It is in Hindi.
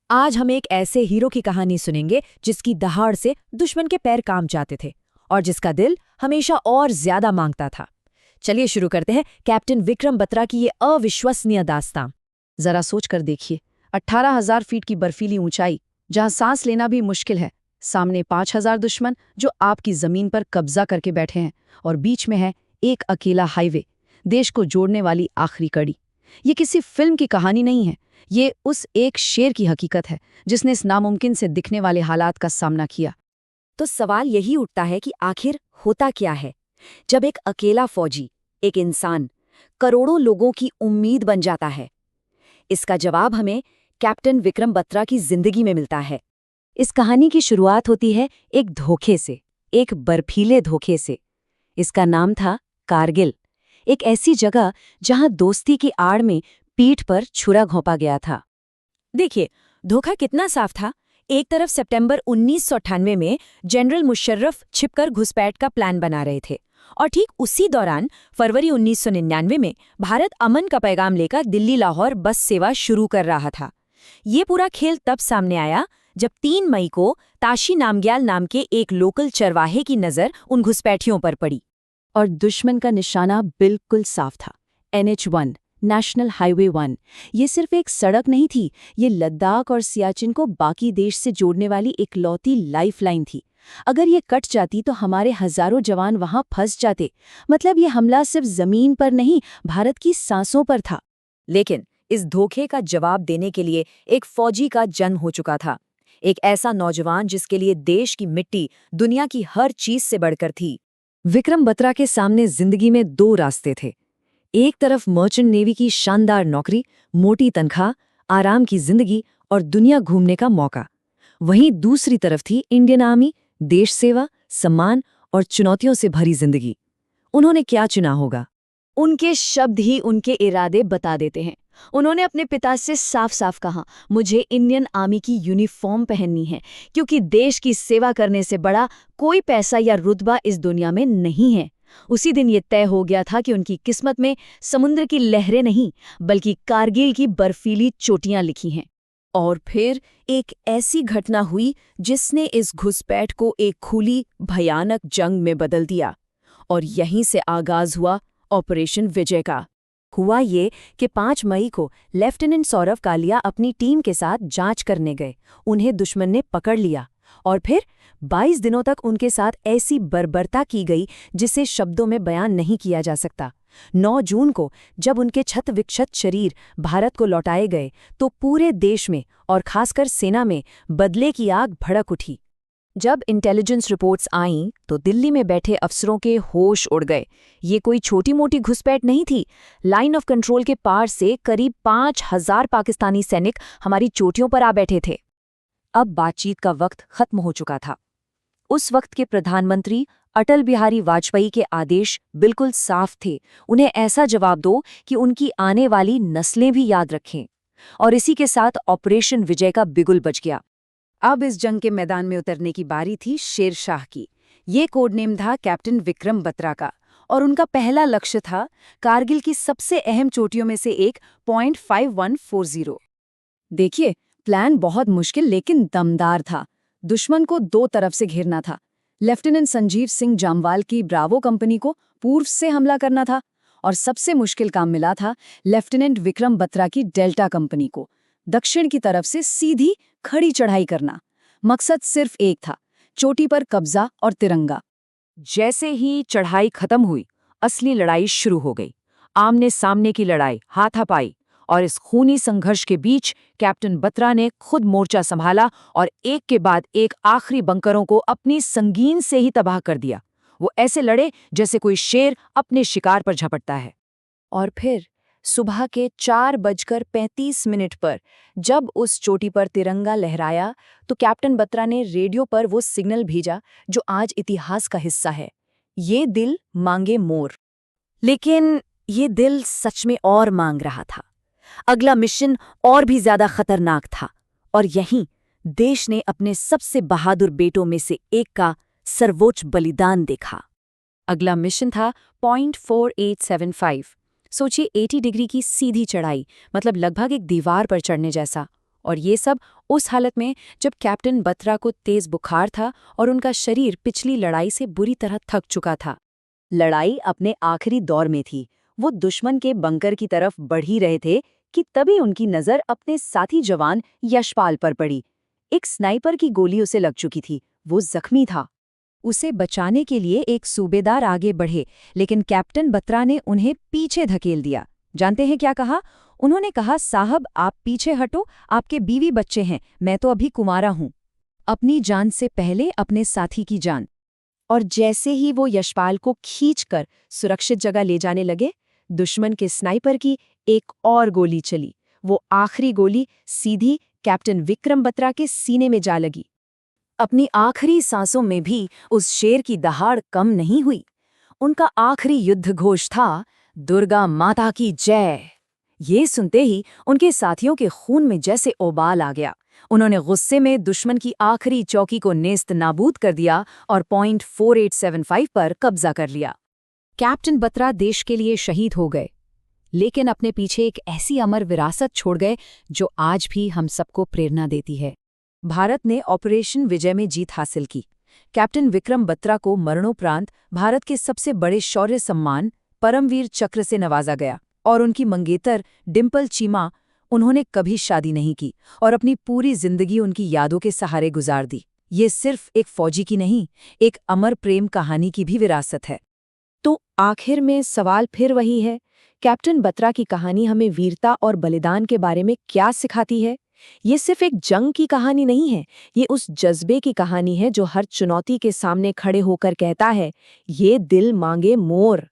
आज हम एक ऐसे हीरो की कहानी सुनेंगे जिसकी दहाड़ से दुश्मन के पैर काम जाते थे और जिसका दिल हमेशा और ज्यादा मांगता था। चलिए शुरू करते हैं कैप्टन विक्रम बत्रा की ये अविश्वसनीय दास्तां। जरा सोच कर देखिए, 18,000 फीट की बर्फीली ऊंचाई, जहां सांस लेना भी मुश्किल है, सामने 5,000 दुश्मन जो आपकी जमीन पर कब्जा करके बैठे हैं, और बीच में है एक अकेला हाईवे, देश को जोड़ने वाली आखिरी कड़ी। ये किसी फिल्म की कहानी नहीं है, ये उस एक शेर की हकीकत है जिसने इस नामुमकिन से दिखने वाले हालात का सामना किया। तो सवाल यही उठता है कि आखिर होता क्या है जब एक अकेला फौजी, एक इंसान, करोड़ों लोगों की उम्मीद बन जाता है। इसका जवाब हमें कैप्टन विक्रम बत्रा की जिंदगी में मिलता है। इस कहानी की शुरुआत होती है एक धोखे से, एक बर्फीले धोखे से। इसका नाम था कारगिल, एक ऐसी जगह जहां दोस्ती की आड़ में पीठ पर छुरा घोंपा गया था। देखिए, धोखा कितना साफ था। एक तरफ सितंबर 1998 में जनरल मुशर्रफ छिपकर घुसपैठ का प्लान बना रहे थे, और ठीक उसी दौरान फरवरी 1999 में भारत अमन का पैगाम लेकर दिल्ली लाहौर बस सेवा शुरू कर रहा था। ये पूरा खेल तब सामने आया जब 3 मई को ताशी नामग्याल नाम के एक लोकल चरवाहे की नज़र उन घुसपैठियों पर पड़ी। और दुश्मन का निशाना बिल्कुल साफ था, NH-1, नेशनल हाईवे 1। ये सिर्फ एक सड़क नहीं थी, ये लद्दाख और सियाचिन को बाकी देश से जोड़ने वाली इकलौती लाइफलाइन थी। अगर ये कट जाती तो हमारे हजारों जवान वहां फंस जाते। मतलब ये हमला सिर्फ जमीन पर नहीं, भारत की सांसों पर था। लेकिन इस धोखे का जवाब देने के लिए एक फौजी का जन्म हो चुका था, एक ऐसा नौजवान जिसके लिए देश की मिट्टी दुनिया की हर चीज से बढ़कर थी। विक्रम बत्रा के सामने जिंदगी में 2 रास्ते थे। एक तरफ मर्चेंट नेवी की शानदार नौकरी, मोटी तनख्वाह, आराम की जिंदगी और दुनिया घूमने का मौका। वहीं दूसरी तरफ थी इंडियन आर्मी, देश सेवा, सम्मान और चुनौतियों से भरी जिंदगी। उन्होंने क्या चुना होगा? उनके शब्द ही उनके इरादे बता देते हैं। उन्होंने अपने पिता से साफ साफ कहा, मुझे इंडियन आर्मी की यूनिफॉर्म पहननी है, क्योंकि देश की सेवा करने से बड़ा कोई पैसा या रुतबा इस दुनिया में नहीं है। उसी दिन ये तय हो गया था कि उनकी किस्मत में समुद्र की लहरें नहीं, बल्कि कारगिल की बर्फीली चोटियां लिखी हैं। और फिर एक ऐसी घटना हुई जिसने इस घुसपैठ को एक खुली, भयानक जंग में बदल दिया। और यहीं से आगाज हुआ ऑपरेशन विजय का। हुआ ये कि 5 मई को लेफ्टिनेंट सौरव कालिया अपनी टीम के साथ जांच करने गए। उन्हें दुश्मन ने पकड़ लिया और फिर 22 दिनों तक उनके साथ ऐसी बर्बरता की गई जिसे शब्दों में बयान नहीं किया जा सकता। 9 जून को जब उनके छत विक्षत शरीर भारत को लौटाए गए तो पूरे देश में और खासकर सेना में बदले की आग भड़क उठी। जब इंटेलिजेंस रिपोर्ट्स आईं तो दिल्ली में बैठे अफसरों के होश उड़ गए। ये कोई छोटी मोटी घुसपैठ नहीं थी। लाइन ऑफ कंट्रोल के पार से करीब 5,000 पाकिस्तानी सैनिक हमारी चोटियों पर आ बैठे थे। अब बातचीत का वक्त खत्म हो चुका था। उस वक्त के प्रधानमंत्री अटल बिहारी वाजपेयी के आदेश बिल्कुल साफ थे, उन्हें ऐसा जवाब दो कि उनकी आने वाली नस्लें भी याद रखें। और इसी के साथ ऑपरेशन विजय का बिगुल बज गया। अब इस जंग के मैदान में उतरने की बारी थी शेर शाह की। ये कोड नेम था कैप्टन विक्रम बत्रा का, और उनका पहला लक्ष्य था कारगिल की सबसे अहम चोटियों में से एक, पॉइंट 5140। देखिए, प्लान बहुत मुश्किल लेकिन दमदार था। दुश्मन को 2 तरफ से घेरना था। लेफ्टिनेंट संजीव सिंह जामवाल की ब्रावो कंपनी को पूर्व से हमला करना था, और सबसे मुश्किल काम मिला था लेफ्टिनेंट विक्रम बत्रा की डेल्टा कंपनी को दक्षिण की तरफ से सीधी खड़ी चढ़ाई करना। मकसद सिर्फ एक था, चोटी पर कब्जा और तिरंगा। जैसे ही चढ़ाई खत्म हुई, असली लड़ाई शुरू हो गई। आमने सामने की लड़ाई, हाथापाई। और इस खूनी संघर्ष के बीच कैप्टन बत्रा ने खुद मोर्चा संभाला और एक के बाद एक आखिरी बंकरों को अपनी संगीन से ही तबाह कर दिया। वो ऐसे लड़े जैसे कोई शेर अपने शिकार पर झपटता है। और फिर सुबह के 4:35 पर जब उस चोटी पर तिरंगा लहराया तो कैप्टन बत्रा ने रेडियो पर वो सिग्नल भेजा जो आज इतिहास का हिस्सा है, ये दिल मांगे मोर। लेकिन ये दिल सच में और मांग रहा था। अगला मिशन और भी ज्यादा खतरनाक था, और यहीं देश ने अपने सबसे बहादुर बेटों में से एक का सर्वोच्च बलिदान देखा। अगला मिशन था पॉइंट 4875। सोचिए, 80 डिग्री की सीधी चढ़ाई, मतलब लगभग एक दीवार पर चढ़ने जैसा, और ये सब उस हालत में जब कैप्टन बत्रा को तेज बुखार था और उनका शरीर पिछली लड़ाई से बुरी तरह थक चुका था। लड़ाई अपने आखिरी दौर में थी। वो दुश्मन के बंकर की तरफ बढ़ ही रहे थे कि तभी उनकी नज़र अपने साथी जवान यशपाल पर पड़ी। एक स्नाइपर की गोली उसे लग चुकी थी। वो जख्मी था। उसे बचाने के लिए एक सूबेदार आगे बढ़े, लेकिन कैप्टन बत्रा ने उन्हें पीछे धकेल दिया। जानते हैं क्या कहा? उन्होंने कहा, साहब आप पीछे हटो, आपके बीवी बच्चे हैं, मैं तो अभी कुंवारा हूं। अपनी जान से पहले अपने साथी की जान। और जैसे ही वो यशपाल को खींचकर सुरक्षित जगह ले जाने लगे, दुश्मन के स्नाइपर की एक और गोली चली। वो आखिरी गोली सीधी कैप्टन विक्रम बत्रा के सीने में जा लगी। अपनी आखिरी सांसों में भी उस शेर की दहाड़ कम नहीं हुई। उनका आखिरी युद्ध घोष था, दुर्गा माता की जय। ये सुनते ही उनके साथियों के खून में जैसे उबाल आ गया। उन्होंने गुस्से में दुश्मन की आखिरी चौकी को नेस्त नाबूद कर दिया और पॉइंट 4875 पर कब्जा कर लिया। कैप्टन बत्रा देश के लिए शहीद हो गए, लेकिन अपने पीछे एक ऐसी अमर विरासत छोड़ गए जो आज भी हम सबको प्रेरणा देती है। भारत ने ऑपरेशन विजय में जीत हासिल की। कैप्टन विक्रम बत्रा को मरणोपरांत भारत के सबसे बड़े शौर्य सम्मान परमवीर चक्र से नवाजा गया और उनकी मंगेतर डिम्पल चीमा, उन्होंने कभी शादी नहीं की और अपनी पूरी जिंदगी उनकी यादों के सहारे गुजार दी। ये सिर्फ एक फौजी की नहीं, एक अमर प्रेम कहानी की भी विरासत है। तो आखिर में सवाल फिर वही है, कैप्टन बत्रा की कहानी हमें वीरता और बलिदान के बारे में क्या सिखाती है? ये सिर्फ एक जंग की कहानी नहीं है, ये उस जज्बे की कहानी है जो हर चुनौती के सामने खड़े होकर कहता है, ये दिल मांगे मोर।